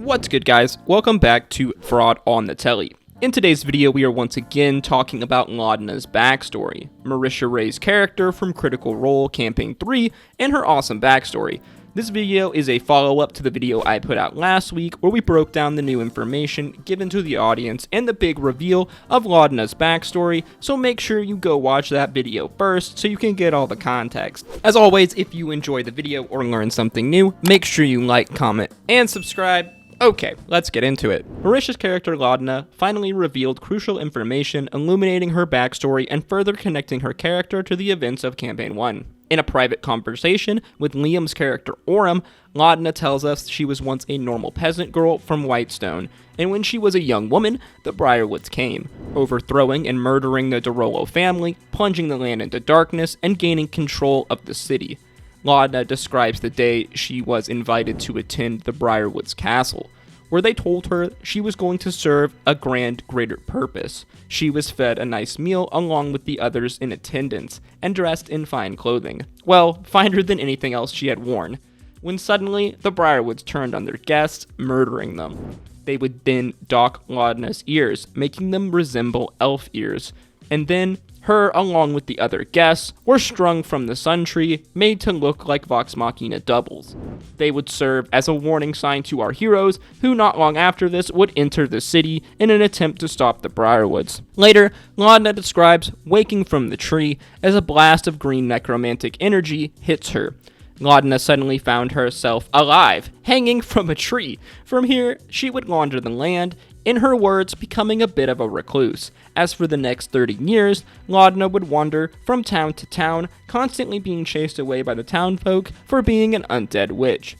What's good, guys? Welcome back to Fraud on the Telly. In today's video, we are once again talking about Laudna's backstory, Marisha Ray's character from Critical Role Campaign 3, and her awesome backstory. This video is a follow-up to the video I put out last week where we broke down the new information given to the audience and the big reveal of Laudna's backstory, so make sure you go watch that video first so you can get all the context. As always, if you enjoy the video or learn something new, make sure you like, comment, and subscribe. Okay, let's get into it. Marisha's character Laudna finally revealed crucial information illuminating her backstory and further connecting her character to the events of Campaign 1. In a private conversation with Liam's character Orem, Laudna tells us she was once a normal peasant girl from Whitestone, and when she was a young woman, the Briarwoods came, overthrowing and murdering the Dorolo family, plunging the land into darkness, and gaining control of the city. Laudna describes the day she was invited to attend the Briarwoods castle, where they told her she was going to serve a grand greater purpose. She was fed a nice meal along with the others in attendance, and dressed in fine clothing. Well, finer than anything else she had worn. When suddenly, the Briarwoods turned on their guests, murdering them. They would then dock Laudna's ears, making them resemble elf ears, and then her, along with the other guests, were strung from the sun tree, made to look like Vox Machina doubles. They would serve as a warning sign to our heroes, who not long after this would enter the city in an attempt to stop the Briarwoods. Later, Laudna describes waking from the tree as a blast of green necromantic energy hits her. Laudna suddenly found herself alive, hanging from a tree. From here, she would wander the land, in her words, becoming a bit of a recluse. As for the next 30 years, Laudna would wander from town to town, constantly being chased away by the townfolk for being an undead witch.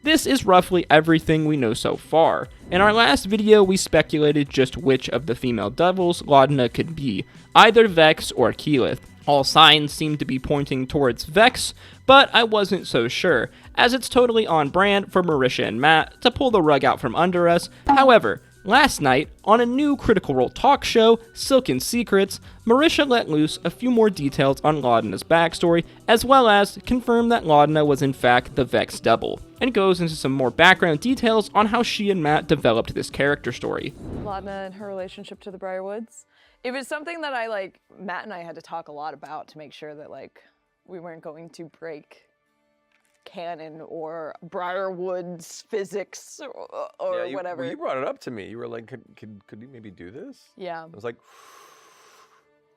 This is roughly everything we know so far. In our last video, we speculated just which of the female devils Laudna could be, either Vex or Keyleth. All signs seem to be pointing towards Vex, but I wasn't so sure, as it's totally on brand for Marisha and Matt to pull the rug out from under us. However, last night, on a new Critical Role talk show, Silken Secrets, Marisha let loose a few more details on Laudna's backstory, as well as confirm that Laudna was in fact the Vex double, and goes into some more background details on how she and Matt developed this character story. Laudna and her relationship to the Briarwoods. It was something that Matt and I had to talk a lot about to make sure that we weren't going to break canon or Briarwoods physics or whatever. Well, you brought it up to me. You were like, could you maybe do this? Yeah. I was like,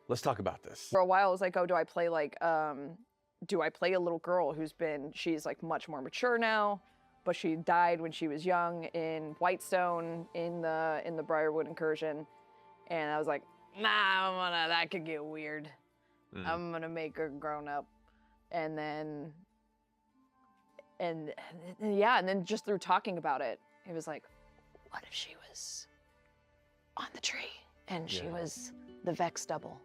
let's talk about this. For a while, I was like, oh, do I play a little girl she's like much more mature now, but she died when she was young in Whitestone in the Briarwood incursion. And I was like, nah, that could get weird. I'm gonna make her grown up. And then just through talking about it, it was like, what if she was on the tree and she was the Vex double?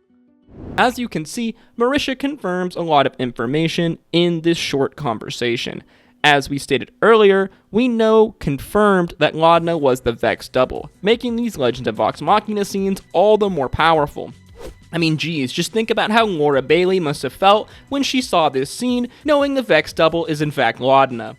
As you can see, Marisha confirms a lot of information in this short conversation. As we stated earlier, we know confirmed that Laudna was the Vex double, making these Legend of Vox Machina scenes all the more powerful. I mean, geez, just think about how Laura Bailey must have felt when she saw this scene, knowing the Vex double is in fact Laudna.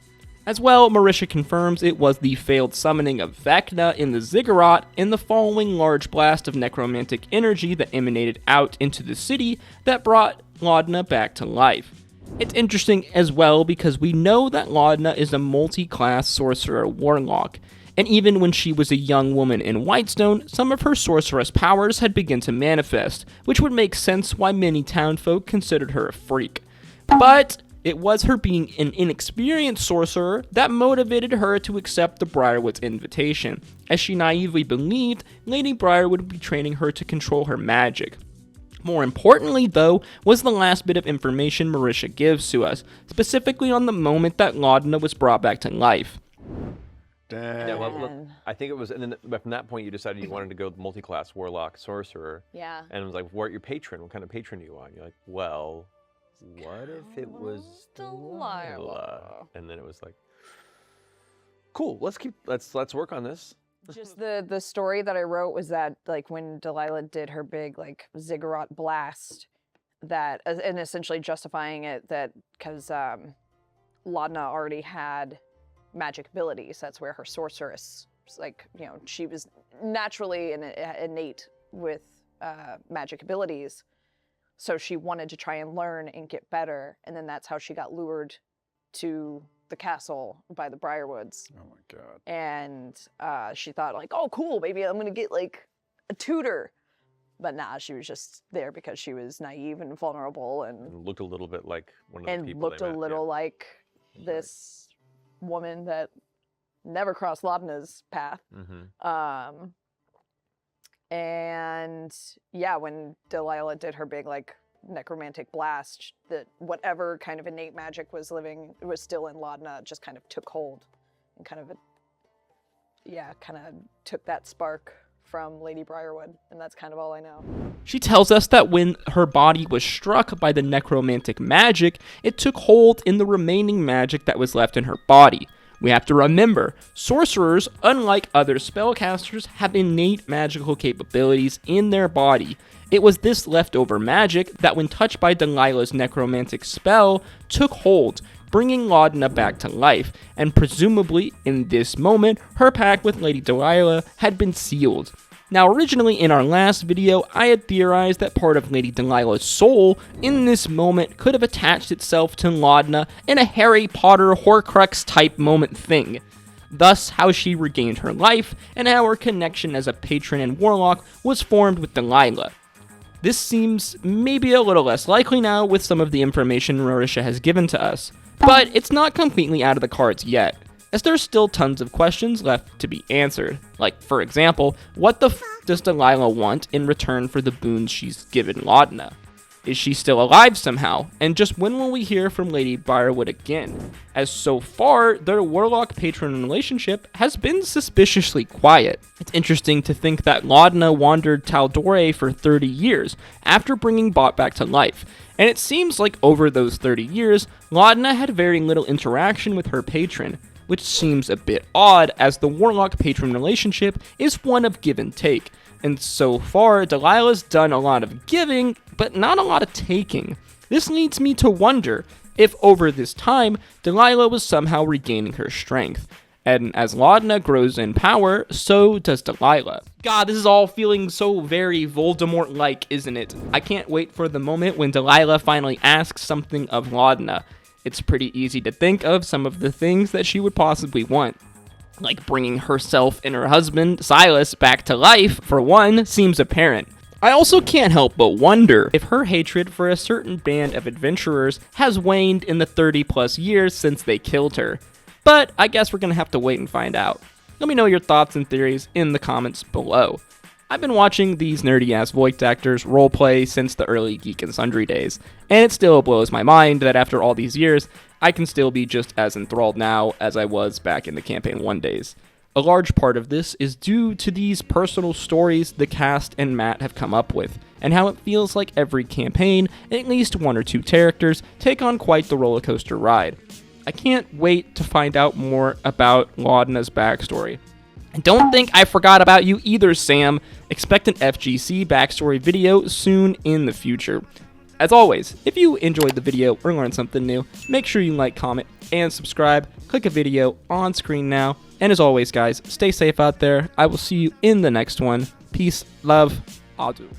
As well, Marisha confirms it was the failed summoning of Vecna in the Ziggurat and the following large blast of necromantic energy that emanated out into the city that brought Laudna back to life. It's interesting as well because we know that Laudna is a multi-class sorcerer warlock, and even when she was a young woman in Whitestone, some of her sorceress powers had begun to manifest, which would make sense why many townfolk considered her a freak. But it was her being an inexperienced sorcerer that motivated her to accept the Briarwood's invitation, as she naively believed Lady Briarwood would be training her to control her magic. More importantly, though, was the last bit of information Marisha gives to us, specifically on the moment that Laudna was brought back to life. Damn. Yeah, well, look, I think it was, and then from that point you decided you wanted to go multi-class warlock sorcerer. Yeah. And it was like, where's your patron? What kind of patron are you on? You're like, well, what if it was Delilah? And then it was like, cool. Let's work on this. Just the story that I wrote was that when Delilah did her big ziggurat blast, that and essentially justifying it that because Laudna already had magic abilities. That's where her sorceress like, you know, she was naturally innate with magic abilities. So she wanted to try and learn and get better. And then that's how she got lured to the castle by the Briarwoods. Oh my God. And she thought like, oh, cool, maybe I'm going to get like a tutor. But nah, she was just there because she was naive and vulnerable and looked a little bit like one of the and people looked they a met, little like this woman that never crossed Laudna's path. And yeah, when Delilah did her big like necromantic blast, that whatever kind of innate magic was still in Laudna just kind of took hold and kind of took that spark from Lady Briarwood, and that's kind of all I know. She tells us that when her body was struck by the necromantic magic, it took hold in the remaining magic that was left in her body. We have to remember, sorcerers, unlike other spellcasters, have innate magical capabilities in their body. It was this leftover magic that, when touched by Delilah's necromantic spell, took hold, bringing Laudna back to life, and presumably, in this moment, her pact with Lady Delilah had been sealed. Now, originally in our last video, I had theorized that part of Lady Delilah's soul in this moment could have attached itself to Laudna in a Harry Potter Horcrux type moment thing. Thus, how she regained her life, and how her connection as a patron and warlock was formed with Delilah. This seems maybe a little less likely now with some of the information Marisha has given to us, but it's not completely out of the cards yet, as there's still tons of questions left to be answered. Like, for example, what the f does Delilah want in return for the boons she's given Laudna? Is she still alive somehow? And just when will we hear from Lady Briarwood again? As so far, their warlock-patron relationship has been suspiciously quiet. It's interesting to think that Laudna wandered Taldore for 30 years after bringing Bot back to life, and it seems like over those 30 years, Laudna had very little interaction with her patron, which seems a bit odd as the warlock-patron relationship is one of give and take. And so far, Delilah's done a lot of giving, but not a lot of taking. This leads me to wonder if over this time, Delilah was somehow regaining her strength. And as Laudna grows in power, so does Delilah. God, this is all feeling so very Voldemort-like, isn't it? I can't wait for the moment when Delilah finally asks something of Laudna. It's pretty easy to think of some of the things that she would possibly want. Like bringing herself and her husband, Silas, back to life, for one, seems apparent. I also can't help but wonder if her hatred for a certain band of adventurers has waned in the 30 plus years since they killed her. But I guess we're gonna have to wait and find out. Let me know your thoughts and theories in the comments below. I've been watching these nerdy-ass voice actors roleplay since the early Geek and Sundry days, and it still blows my mind that after all these years, I can still be just as enthralled now as I was back in the Campaign 1 days. A large part of this is due to these personal stories the cast and Matt have come up with, and how it feels like every campaign, at least one or two characters, take on quite the roller coaster ride. I can't wait to find out more about Laudna's backstory. And don't think I forgot about you either, Sam. Expect an FGC backstory video soon in the future. As always, if you enjoyed the video or learned something new, make sure you like, comment, and subscribe. Click a video on screen now. And as always, guys, stay safe out there. I will see you in the next one. Peace, love, adieu.